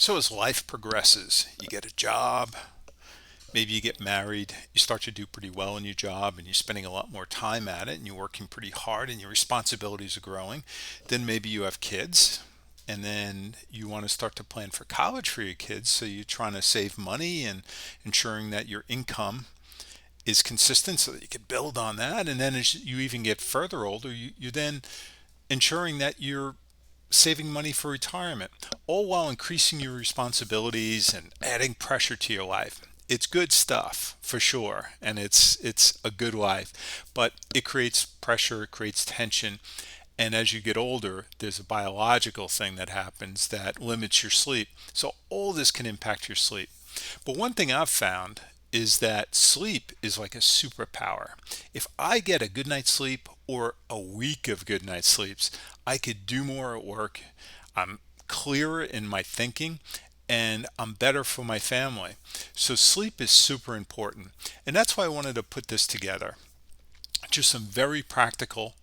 So as life progresses, you get a job, maybe you get married, you start to do pretty well in your job and you're spending a lot more time at it and you're working pretty hard and your responsibilities are growing. Then maybe you have kids and then you want to start to plan for college for your kids. So you're trying to save money and ensuring that your income is consistent so that you can build on that. And then as you even get further older, you then ensuring that you're saving money for retirement, all while increasing your responsibilities and adding pressure to your life. It's good stuff for sure, and it's a good life, but it creates pressure, it creates tension, and as you get older, there's a biological thing that happens that limits your sleep. So all this can impact your sleep. But one thing I've found is that sleep is like a superpower. If I get a good night's sleep or a week of good night's sleeps, I could do more at work. I'm clearer in my thinking and I'm better for my family. So sleep is super important. And that's why I wanted to put this together. Just some very practical,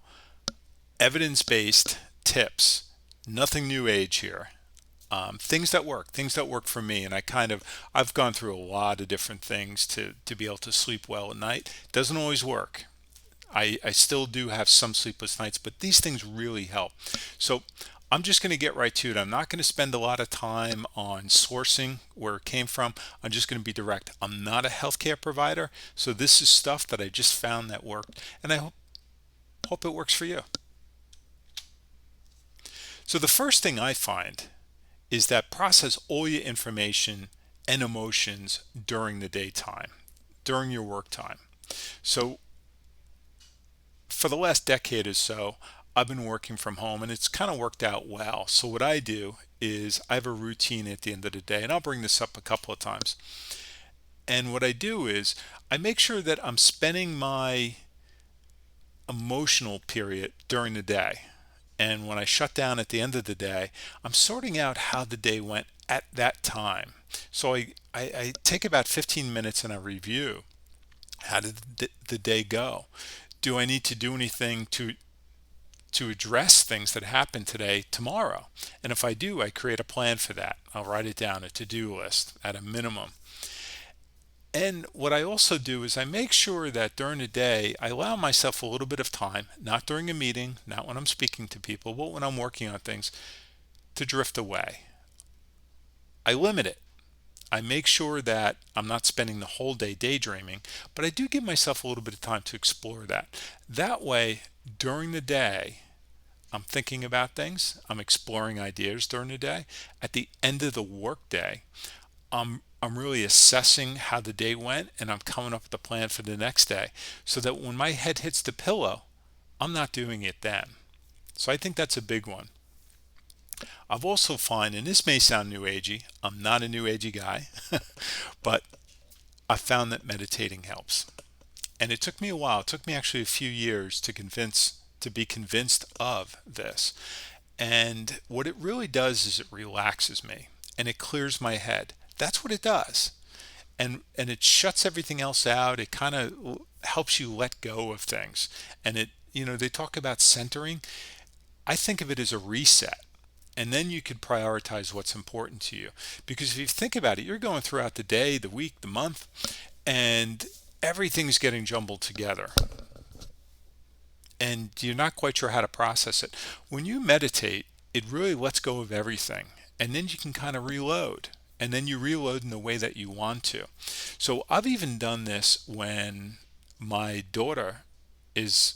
evidence-based tips. Nothing new age here. Things that work for me. And I've gone through a lot of different things to be able to sleep well at night. Doesn't always work. I still do have some sleepless nights, but these things really help. So I'm just going to get right to it. I'm not going to spend a lot of time on sourcing where it came from. I'm just going to be direct. I'm not a healthcare provider, so this is stuff that I just found that worked, and I hope it works for you. So the first thing I find is that process all your information and emotions during the daytime, during your work time. So for the last decade or so, I've been working from home and it's kind of worked out well. So what I do is I have a routine at the end of the day, and I'll bring this up a couple of times. And what I do is I make sure that I'm spending my emotional period during the day. And when I shut down at the end of the day, I'm sorting out how the day went at that time. So I take about 15 minutes and I review how did the day go? Do I need to do anything to address things that happened today tomorrow? And if I do, I create a plan for that. I'll write it down, a to-do list at a minimum. And what I also do is I make sure that during the day, I allow myself a little bit of time, not during a meeting, not when I'm speaking to people, but when I'm working on things, to drift away. I limit it. I make sure that I'm not spending the whole day daydreaming, but I do give myself a little bit of time to explore that. That way, during the day, I'm thinking about things, I'm exploring ideas during the day. At the end of the workday, I'm really assessing how the day went and I'm coming up with a plan for the next day so that when my head hits the pillow, I'm not doing it then. So I think that's a big one. I've also find, and this may sound new agey, I'm not a new agey guy, but I found that meditating helps. And it took me a while. It took me actually a few years to be convinced of this. And what it really does is it relaxes me and it clears my head. That's what it does. And it shuts everything else out. It kind of helps you let go of things. And they talk about centering. I think of it as a reset. And then you could prioritize what's important to you. Because if you think about it, you're going throughout the day, the week, the month, and everything's getting jumbled together. And you're not quite sure how to process it. When you meditate, it really lets go of everything. And then you can kind of reload. And then you reload in the way that you want to. So I've even done this when my daughter is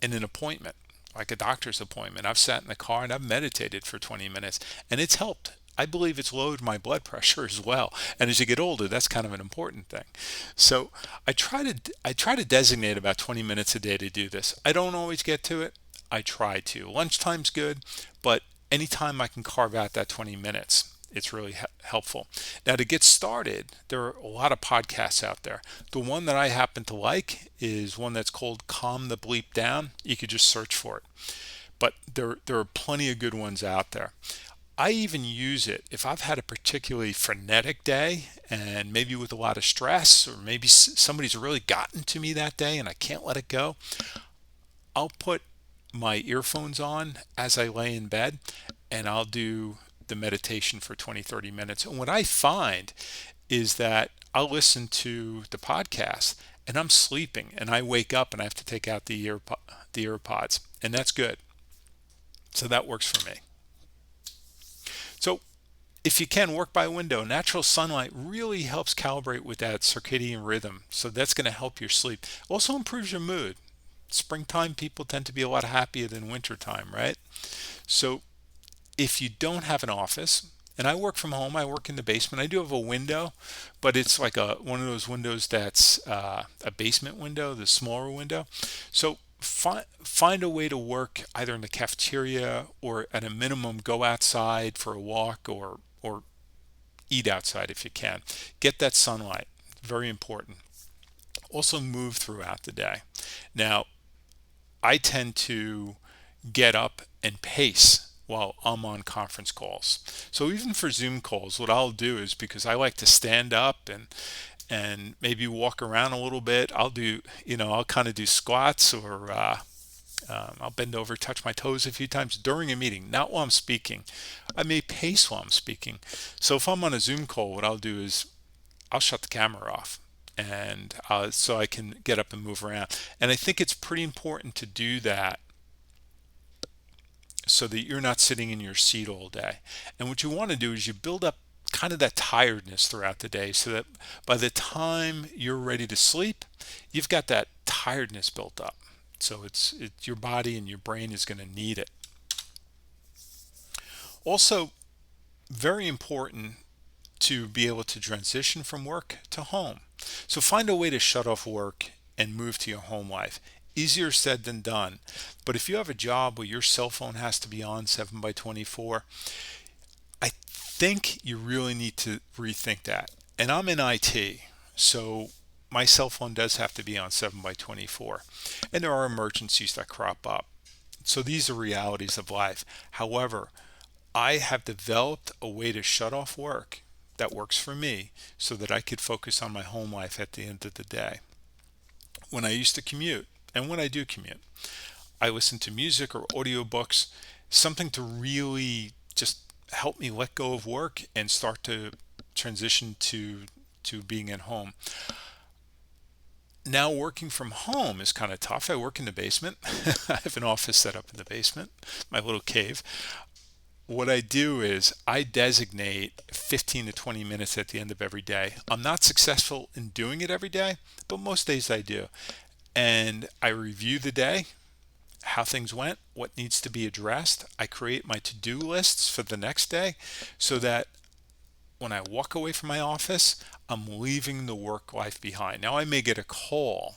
in an appointment, like a doctor's appointment. I've sat in the car and I've meditated for 20 minutes and it's helped. I believe it's lowered my blood pressure as well. And as you get older, that's kind of an important thing. So I try to designate about 20 minutes a day to do this. I don't always get to it. I try to. Lunchtime's good, but anytime I can carve out that 20 minutes, it's really helpful. Now, to get started, there are a lot of podcasts out there. The one that I happen to like is one that's called Calm the Bleep Down. You could just search for it. But there are plenty of good ones out there. I even use it if I've had a particularly frenetic day and maybe with a lot of stress, or maybe somebody's really gotten to me that day and I can't let it go. I'll put my earphones on as I lay in bed and I'll do the meditation for 20-30 minutes. And what I find is that I'll listen to the podcast and I'm sleeping and I wake up and I have to take out the earpods, and that's good. So that works for me. So if you can, work by a window. Natural sunlight really helps calibrate with that circadian rhythm. So that's going to help your sleep. Also improves your mood. Springtime people tend to be a lot happier than wintertime, right? So if you don't have an office, and I work from home, I work in the basement. I do have a window, but it's like one of those windows that's a basement window, the smaller window. So find a way to work either in the cafeteria or at a minimum go outside for a walk or eat outside if you can. Get that sunlight, very important. Also move throughout the day. Now, I tend to get up and pace while I'm on conference calls. So even for Zoom calls, what I'll do is, because I like to stand up and maybe walk around a little bit, I'll kind of do squats, or I'll bend over, touch my toes a few times during a meeting, not while I'm speaking. I may pace while I'm speaking. So if I'm on a Zoom call, what I'll do is I'll shut the camera off, and so I can get up and move around. And I think it's pretty important to do that so that you're not sitting in your seat all day. And what you want to do is you build up kind of that tiredness throughout the day, so that by the time you're ready to sleep, you've got that tiredness built up. So it's your body and your brain is going to need it. Also, very important to be able to transition from work to home. So find a way to shut off work and move to your home life. Easier said than done. But if you have a job where your cell phone has to be on 7 by 24, I think you really need to rethink that. And I'm in IT, so my cell phone does have to be on 7 by 24. And there are emergencies that crop up. So these are realities of life. However, I have developed a way to shut off work that works for me so that I could focus on my home life at the end of the day. When I used to commute, and when I do commute, I listen to music or audiobooks, something to really just help me let go of work and start to transition to being at home. Now working from home is kind of tough. I work in the basement. I have an office set up in the basement, my little cave. What I do is I designate 15 to 20 minutes at the end of every day. I'm not successful in doing it every day, but most days I do. And I review the day, how things went, what needs to be addressed. I create my to-do lists for the next day so that when I walk away from my office, I'm leaving the work life behind. Now, I may get a call,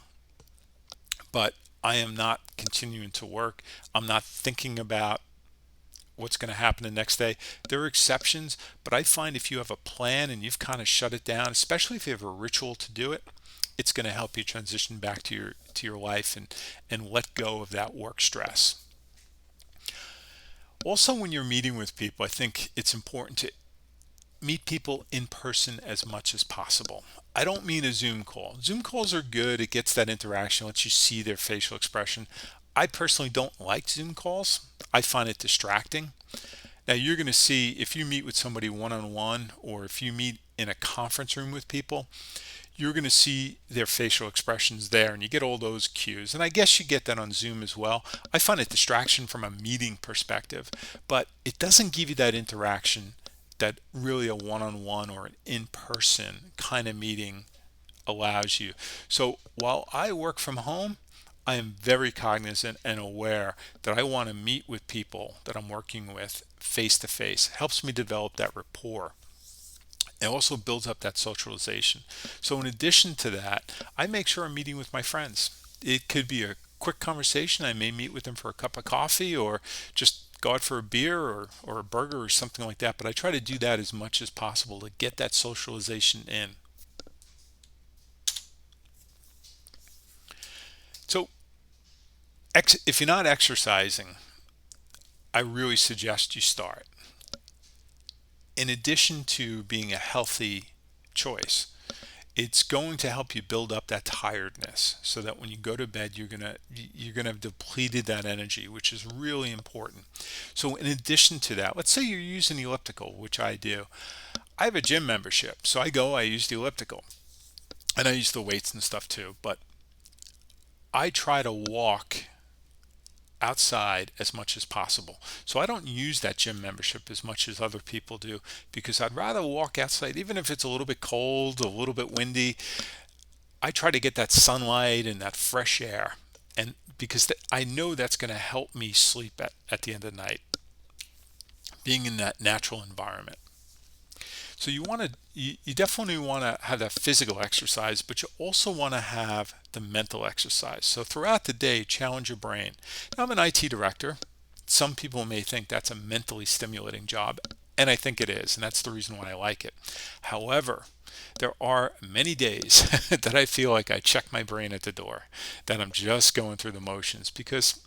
but I am not continuing to work. I'm not thinking about what's going to happen the next day. There are exceptions, but I find if you have a plan and you've kind of shut it down, especially if you have a ritual to do it, it's going to help you transition back to your life and let go of that work stress. Also, when you're meeting with people, I think it's important to meet people in person as much as possible. I don't mean a Zoom call. Zoom calls are good. It gets that interaction, lets you see their facial expression. I personally don't like Zoom calls. I find it distracting. Now, you're going to see if you meet with somebody one-on-one, or if you meet in a conference room with people, you're going to see their facial expressions there, and you get all those cues. And I guess you get that on Zoom as well. I find it distraction from a meeting perspective, but it doesn't give you that interaction that really a one-on-one or an in-person kind of meeting allows you. So while I work from home, I am very cognizant and aware that I want to meet with people that I'm working with face to face. Helps me develop that rapport. It also builds up that socialization. So in addition to that, I make sure I'm meeting with my friends. It could be a quick conversation. I may meet with them for a cup of coffee or just go out for a beer or a burger or something like that. But I try to do that as much as possible to get that socialization in. So if you're not exercising, I really suggest you start. In addition to being a healthy choice, It's going to help you build up that tiredness so that when you go to bed you're gonna have depleted that energy, which is really important. So in addition to that, let's say you're using the elliptical, which I do. I have a gym membership, so I use the elliptical, and I use the weights and stuff too, but I try to walk outside as much as possible. So I don't use that gym membership as much as other people do, because I'd rather walk outside, even if it's a little bit cold, a little bit windy. I try to get that sunlight and that fresh air. And because I know that's going to help me sleep at the end of the night, being in that natural environment. So you definitely want to have that physical exercise, but you also want to have the mental exercise. So throughout the day, challenge your brain. Now, I'm an IT director. Some people may think that's a mentally stimulating job, and I think it is, and that's the reason why I like it. However, there are many days that I feel like I check my brain at the door, that I'm just going through the motions because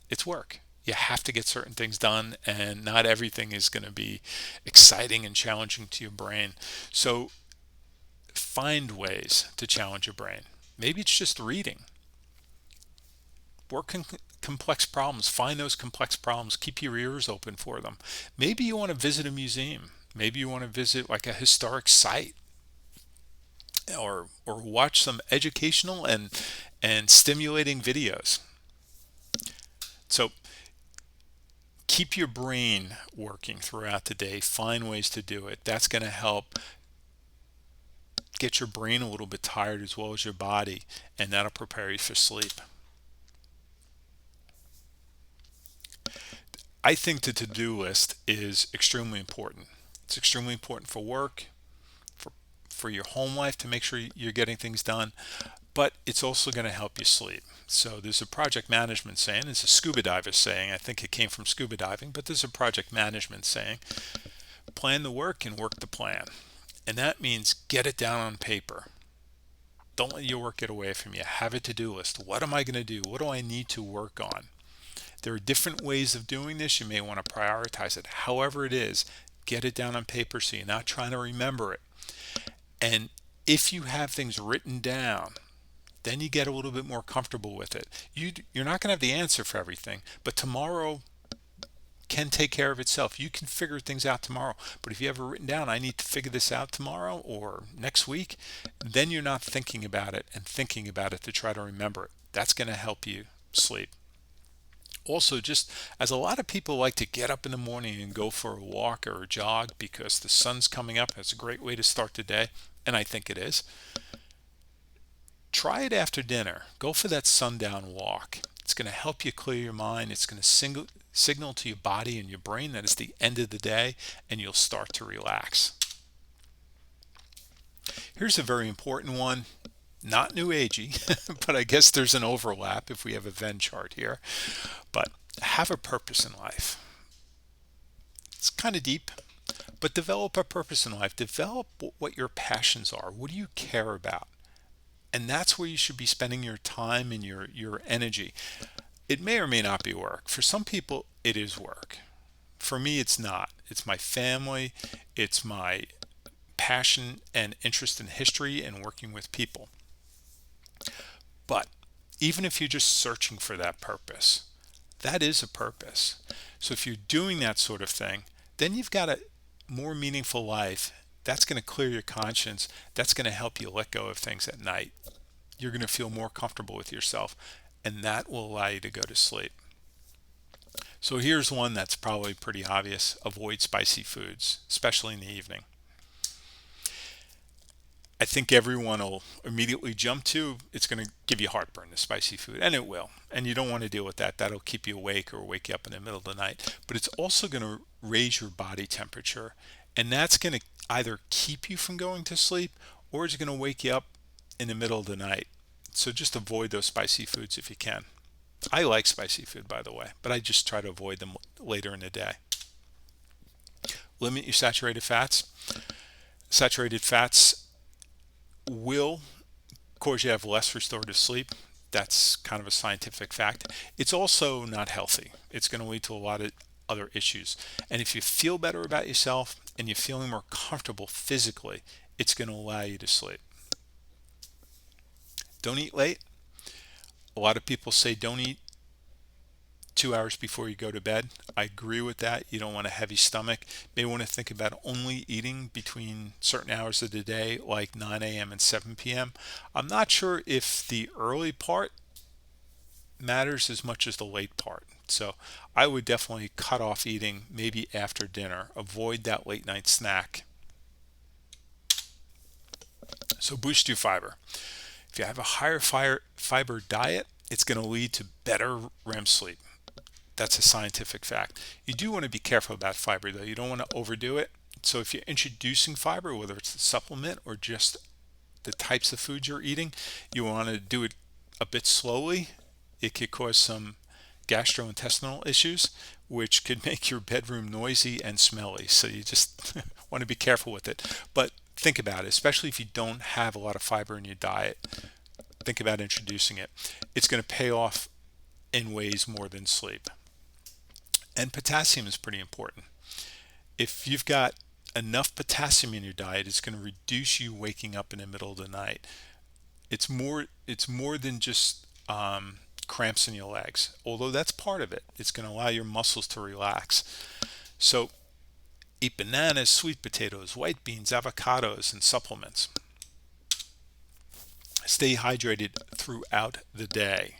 it's work. You have to get certain things done, and not everything is going to be exciting and challenging to your brain. So find ways to challenge your brain. Maybe it's just reading. Work on complex problems. Find those complex problems. Keep your ears open for them. Maybe you want to visit a museum. Maybe you want to visit like a historic site, or watch some educational and stimulating videos. So keep your brain working throughout the day. Find ways to do it. That's going to help get your brain a little bit tired as well as your body, and that'll prepare you for sleep. I think the to-do list is extremely important. It's extremely important for work, for your home life, to make sure you're getting things done, but it's also going to help you sleep. So there's a project management saying, it's a scuba diver saying, I think it came from scuba diving, but there's a project management saying, plan the work and work the plan. And that means get it down on paper. Don't let your work get away from you. Have a to-do list. What am I going to do? What do I need to work on? There are different ways of doing this. You may want to prioritize it. However it is, get it down on paper so you're not trying to remember it. And if you have things written down, then you get a little bit more comfortable with it. You're not going to have the answer for everything, but tomorrow can take care of itself. You can figure things out tomorrow. But if you have it written down, I need to figure this out tomorrow or next week, then you're not thinking about it and thinking about it to try to remember it. That's going to help you sleep. Also, just as a lot of people like to get up in the morning and go for a walk or a jog because the sun's coming up, that's a great way to start the day, and I think it is. Try it after dinner. Go for that sundown walk. It's going to help you clear your mind. It's going to signal to your body and your brain that it's the end of the day, and you'll start to relax. Here's a very important one. Not new agey, but I guess there's an overlap if we have a Venn chart here. But have a purpose in life. It's kind of deep, but develop a purpose in life. Develop what your passions are. What do you care about? And that's where you should be spending your time and your energy. It may or may not be work. For some people, it is work. For me, it's not. It's my family. It's my passion and interest in history and working with people. But even if you're just searching for that purpose, that is a purpose. So if you're doing that sort of thing, then you've got a more meaningful life. That's going to clear your conscience. That's going to help you let go of things at night. You're going to feel more comfortable with yourself, and that will allow you to go to sleep. So here's one that's probably pretty obvious. Avoid spicy foods, especially in the evening. I think everyone will immediately jump to, it's going to give you heartburn, the spicy food, and it will. And you don't want to deal with that. That'll keep you awake or wake you up in the middle of the night. But it's also going to raise your body temperature, and that's going to either keep you from going to sleep, or it's going to wake you up in the middle of the night. So just avoid those spicy foods if you can. I like spicy food, by the way, but I just try to avoid them later in the day. Limit your saturated fats. Saturated fats will cause you to have less restorative sleep. That's kind of a scientific fact. It's also not healthy. It's going to lead to a lot of other issues. And if you feel better about yourself and you're feeling more comfortable physically, it's going to allow you to sleep. Don't eat late. A lot of people say don't eat 2 hours before you go to bed. I agree with that. You don't want a heavy stomach. You may want to think about only eating between certain hours of the day, like 9 a.m. and 7 p.m. I'm not sure if the early part matters as much as the late part. So I would definitely cut off eating maybe after dinner. Avoid that late night snack. So boost your fiber. If you have a higher fiber diet, it's going to lead to better REM sleep. That's a scientific fact. You do want to be careful about fiber though. You don't want to overdo it. So if you're introducing fiber, whether it's a supplement or just the types of foods you're eating, you want to do it a bit slowly. It could cause some gastrointestinal issues, which could make your bedroom noisy and smelly. So you just want to be careful with it. But think about it, especially if you don't have a lot of fiber in your diet. Think about introducing it. It's going to pay off in ways more than sleep. And potassium is pretty important. If you've got enough potassium in your diet, it's going to reduce you waking up in the middle of the night. It's more than just cramps in your legs, although that's part of it. It's going to allow your muscles to relax. So eat bananas, sweet potatoes, white beans, avocados, and supplements. Stay hydrated throughout the day.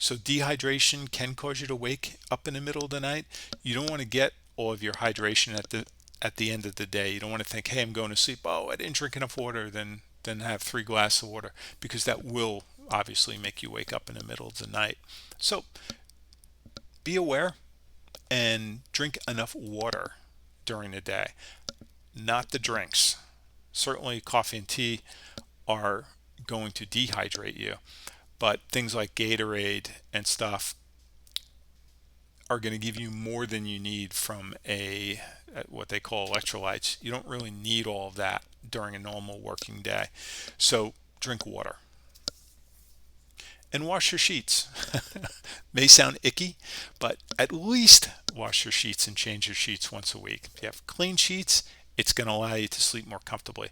So dehydration can cause you to wake up in the middle of the night. You don't want to get all of your hydration at the end of the day. You don't want to think, hey, I'm going to sleep. Oh, I didn't drink enough water, then have 3 glasses of water, because that will obviously make you wake up in the middle of the night. So be aware and drink enough water during the day, not the drinks. Certainly coffee and tea are going to dehydrate you, but things like Gatorade and stuff are going to give you more than you need from a what they call electrolytes. You don't really need all of that during a normal working day. So drink water and wash your sheets. May sound icky, but at least wash your sheets and change your sheets once a week. If you have clean sheets, it's going to allow you to sleep more comfortably.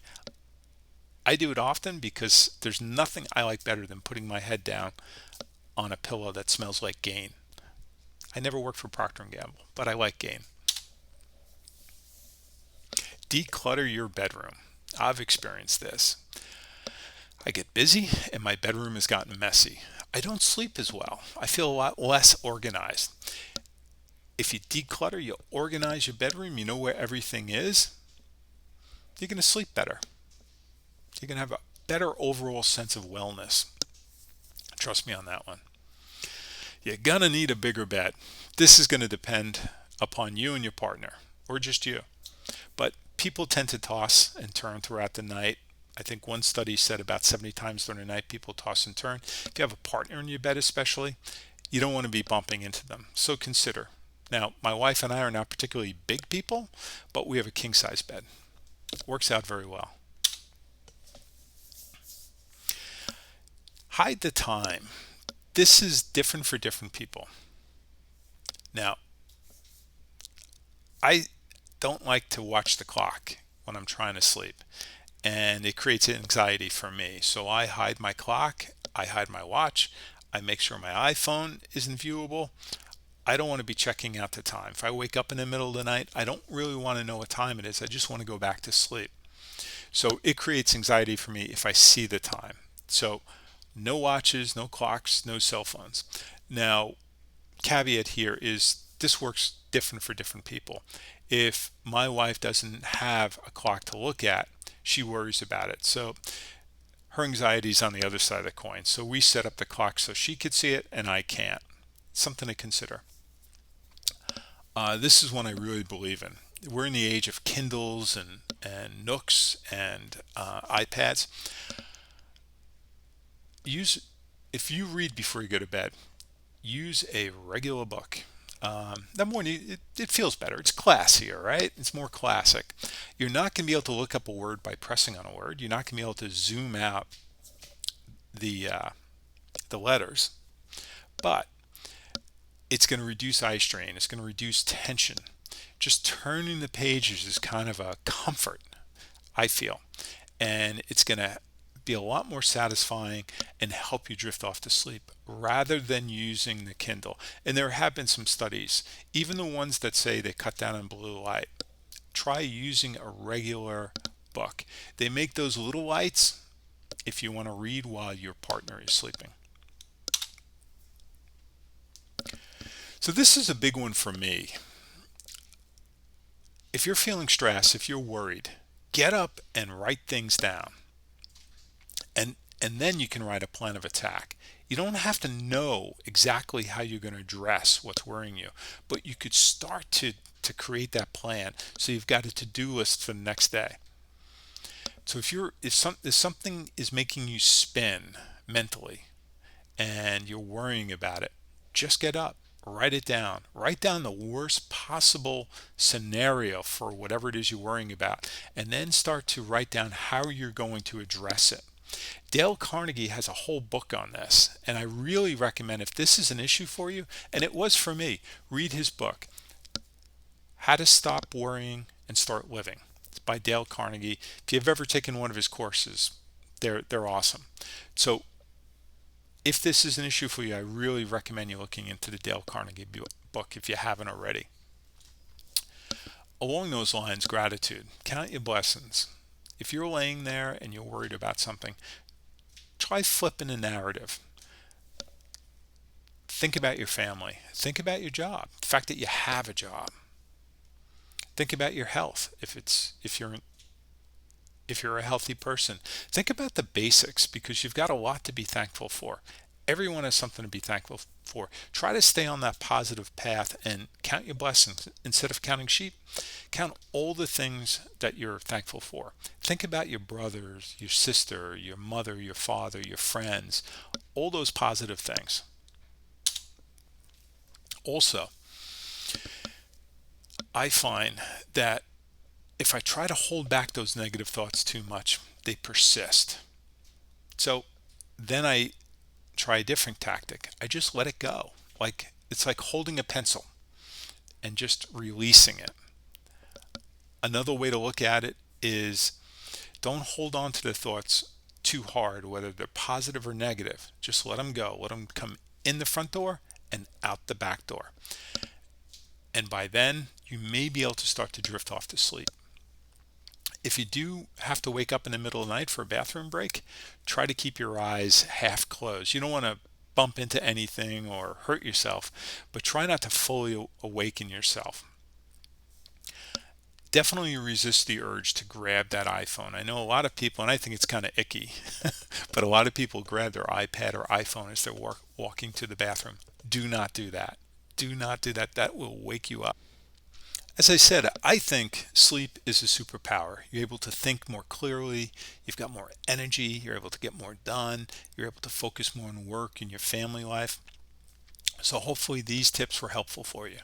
I do it often because there's nothing I like better than putting my head down on a pillow that smells like Gain. I never worked for Procter & Gamble, but I like Gain. Declutter your bedroom. I've experienced this. I get busy and my bedroom has gotten messy. I don't sleep as well. I feel a lot less organized. If you declutter, you organize your bedroom, you know where everything is, you're going to sleep better. You're going to have a better overall sense of wellness. Trust me on that one. You're going to need a bigger bed. This is going to depend upon you and your partner, or just you. But people tend to toss and turn throughout the night. I think one study said about 70 times during the night people toss and turn. If you have a partner in your bed especially, you don't want to be bumping into them. So consider. Now, my wife and I are not particularly big people, but we have a king size bed. Works out very well. Hide the time. This is different for different people. Now, I don't like to watch the clock when I'm trying to sleep, and it creates anxiety for me. So I hide my clock, I hide my watch, I make sure my iPhone isn't viewable. I don't want to be checking out the time. If I wake up in the middle of the night, I don't really want to know what time it is. I just want to go back to sleep. So it creates anxiety for me if I see the time. So no watches, no clocks, no cell phones. Now, caveat here is this works different for different people. If my wife doesn't have a clock to look at, she worries about it. So her anxiety is on the other side of the coin. So we set up the clock so she could see it and I can't. Something to consider. This is one I really believe in. We're in the age of Kindles and Nooks and iPads. If you read before you go to bed, use a regular book. Number one, it feels better. It's classier, right? It's more classic. You're not going to be able to look up a word by pressing on a word. You're not going to be able to zoom out the letters, but it's going to reduce eye strain. It's going to reduce tension. Just turning the pages is kind of a comfort, I feel, and it's going to be a lot more satisfying and help you drift off to sleep rather than using the Kindle. And there have been some studies, even the ones that say they cut down on blue light. Try using a regular book. They make those little lights if you want to read while your partner is sleeping. So this is a big one for me. If you're feeling stressed, if you're worried, get up and write things down. And then you can write a plan of attack. You don't have to know exactly how you're going to address what's worrying you, but you could start to create that plan so you've got a to-do list for the next day. So if something is making you spin mentally and you're worrying about it, just get up, write it down. Write down the worst possible scenario for whatever it is you're worrying about, and then start to write down how you're going to address it. Dale Carnegie has a whole book on this, and I really recommend, if this is an issue for you, and it was for me, read his book, How to Stop Worrying and Start Living. It's by Dale Carnegie. If you've ever taken one of his courses, they're awesome. So if this is an issue for you, I really recommend you looking into the Dale Carnegie book if you haven't already. Along those lines, gratitude. Count your blessings. If you're laying there and you're worried about something, try flipping the narrative. Think about your family. Think about your job. The fact that you have a job. Think about your health. If you're a healthy person, think about the basics, because you've got a lot to be thankful for. Everyone has something to be thankful for. Try to stay on that positive path and count your blessings instead of counting sheep. Count all the things that you're thankful for. Think about your brothers, your sister, your mother, your father, your friends, all those positive things. Also, I find that if I try to hold back those negative thoughts too much, they persist. So then I try a different tactic. I just let it go. It's like holding a pencil and just releasing it. Another way to look at it is, don't hold on to the thoughts too hard, whether they're positive or negative. Just let them go. Let them come in the front door and out the back door. And by then, you may be able to start to drift off to sleep. If you do have to wake up in the middle of the night for a bathroom break, try to keep your eyes half closed. You don't want to bump into anything or hurt yourself, but try not to fully awaken yourself. Definitely resist the urge to grab that iPhone. I know a lot of people, and I think it's kind of icky, but a lot of people grab their iPad or iPhone as they're walking to the bathroom. Do not do that. Do not do that. That will wake you up. As I said, I think sleep is a superpower. You're able to think more clearly, you've got more energy, you're able to get more done, you're able to focus more on work and your family life. So hopefully these tips were helpful for you.